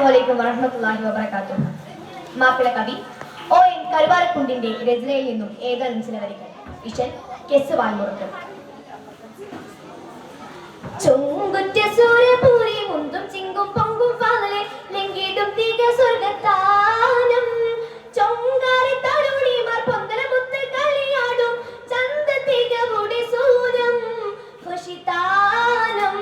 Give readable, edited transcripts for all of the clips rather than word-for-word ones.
അസ്സലാമുഅലൈക്കും വറഹ്മത്തുള്ളാഹി വബറകാതുഹു. മാപ്പിള കവി ON കരുവാരക്കുണ്ടിന്റെ രചനയിൽ നിന്നും ഏതാനും ചില വരികൾ. ഇശൽ കെസ് വാൽമുറുക്ക്. ചൊങ്കുറ്റ സൂര്യപൂരി മുന്തും ചിങ്കും പൊങ്കും ഫാലലെ ലെങ്കിടും തീക സ്വർഗത്താനം ചൊങ്കാരി തരുണിമാർ പൊന്തല മുത്ത് കളിയാടും ചന്ത തീകവുടെ സൂരം ഖുഷിതാനം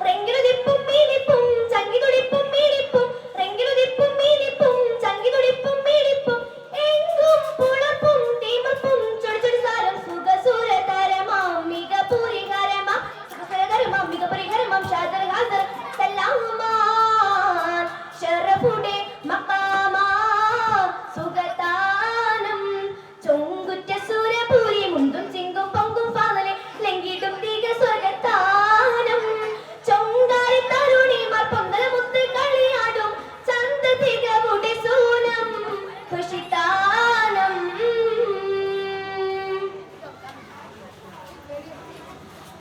റെങ്കിലുദിപ്പും മീനിപ്പും ചങ്കിതുടിപ്പും മീനിപ്പും റെങ്കിലുദിപ്പും മീനിപ്പും ചങ്കിതുടിപ്പും മീനിപ്പും എങ്കും പുളപ്പും തീമപ്പും ചൊടിച്ചൊടി സാരം സുഖസൂര തരമാം മിക പൂരികരമാം സുഖസരതരമാം മിക പൂരികരമാം ഷാദർ ഹാദർ സലാമാൻ ശറഫുടെ മഖാമാ സുഖതാനം ചൊങ്കുറ്റ സൂര്യപൂരി മുന്തും ചിങ്കും പൊങ്കും ഫാലലെ ലെങ്കിടും തീക സ്വർഗത്താനം ചൊങ്കാരി തരുണിമാർ പൊന്തല മുത്ത് കളിയാടും ചന്ത തികവുടെ സൂനം ഖുഷിതാനം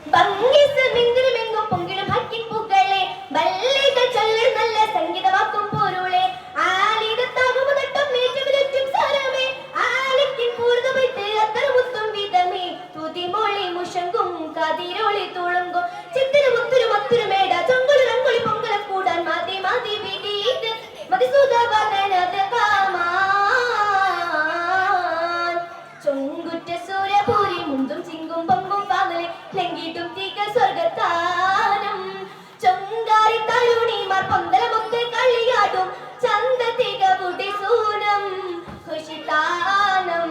ഭംഗിസ് മിന്തിരുമെങ്കും പൊങ്കിടും ഹക്കിൻ പുകളെ ബല്ലികൾ ചൊല്ലി നല്ല സംഗീതമാക്കും പൊരുളെ ആലിടത്താകുമുതട്ടും ഏറ്റവും സാരമേ ആലിക്കിൻ പൂർണ്ണ പോയിട്ട് അത്ര മുത്തും വിധമേ തുതിമൊളി മുഷങ്കും കതിരൊളി തുളുങ്കും ചിത്തിരി മുത്തിരി മത്തിരി മേട ചൊങ്കുളി രംഗുളി പൊങ്കല കൂടാൻ മതി മതി വിടീത് മതിസൂദവദനത് കാമാൻ ചൊങ്കുറ്റ സൂര്യപൂരി മുന്തും ചിങ്കും പൊങ്കും പാതലെ ലെങ്കിട്ടും തീക സ്വർഗത്താനം ചൊങ്കാരി തരുണിമാർ പൊന്തല മുത്ത് കളിയാടും ചന്ത തികവുടെ സൂനം ഖുഷിതാനം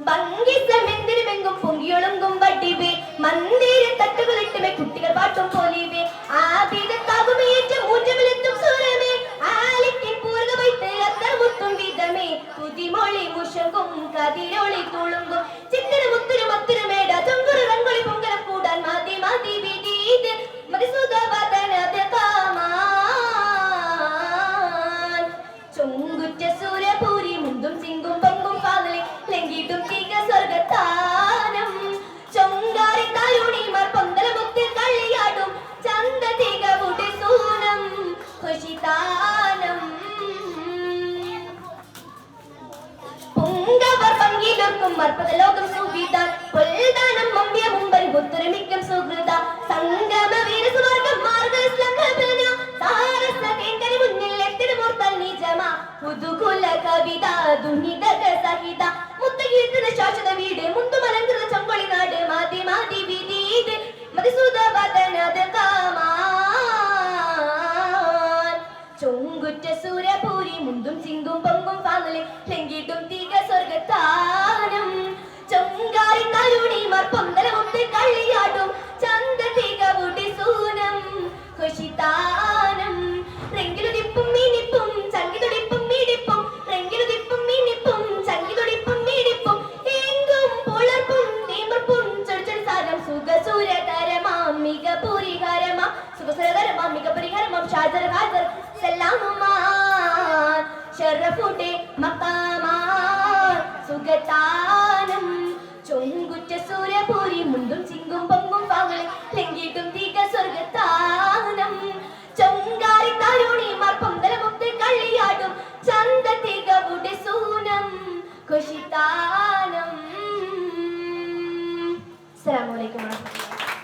ഭംഗിസമെന്തിരുമെങ്കും പൊങ്കിയൊളുങ്കും വടിവേ മന്ദിര തട്ടുകളിട്ടുമേ കുട്ടികൾ പാട്ടും പോലിവേ ആബിദത്താകുമേ ഏറ്റവും ഊറ്റമിലെത്തും സൂരമേ ആലിക്കിൻ പൂർഗ വൈത്ത് അത്ര മുത്തും വിധമേ തുതിമൊളി മുഷകും കതിരൊളി തുളുങ്കും ചിത്തിര മുത്തിരി മത്തിരി മേട ചൊങ്കുറ രംഗൊളി പൊങ്കല കൂടാൻ മതി മതി വിടീത് മതിസുധവദനത് കാമാൻ ചൊങ്കുറ്റ സൂര്യപൂരി മുന്തും ചിങ്കും പൊങ്കും ഫാലലെ ലെങ്കിട്ടും തീക സ്വർഗത്താനം ചൊങ്കാരി തരുണിമാർ പൊന്തല മുത്ത് കളിയാടും ചന്ത തികവുടെ സൂനം ഖുഷിതാനം പൊങ്കവർ പങ്കിലൊർക്കും മർപ്പത ലോകം സുവിധാൻ പൊൽദാനം മമ്പിയ മുമ്പരി പുത്തുരമിക്കും സുഹൃത സംഗമ വീരസുവർഗം മാർഗ ഇസ്ലാം കബന സാരസ കേങ്കരി മുന്നിൽ എത്തിരി മൂർത്തൽ നിജമ പുതുകുല കവിത ദുനിതക സഹിത മുത്തകീർത്തന ശാശ്വത വീട് മുന്തുമലങ്കൃത ചൊങ്കൊളി നാട് മാതി മാതി വിധീത് മതിസുധവദനത് കാമാൻ ചൊങ്കുറ്റ സൂര്യപൂരി മുന്തും ചിങ്കും പൊങ്കും ഫാലലെ ലെങ്കിട്ടും തീക സ്വർഗത്താനം ചൊങ്കാരി തരുണിമാർ പൊന്തല മുത്ത് കളിയാടും ചന്ത തികവുടെ സൂനം ഖുഷിതാനം റെങ്കിലുദിപ്പും മീനിപ്പും ചങ്കിതുടിപ്പും മീടിപ്പും റെങ്കിലുദിപ്പും മീനിപ്പും ചങ്കിതുടിപ്പും മീടിപ്പും എങ്കും പുളർപ്പും തീമർപ്പും ചൊടിച്ചൊടി സാരം സുഖസൂര തരമാം മിക പൂരികരമാം സുഖസരതരമാം മിക പൂരികരമാം ഷാദർ ഹാദർ സലാമുമാൻ ശറഫുടെ മഖാം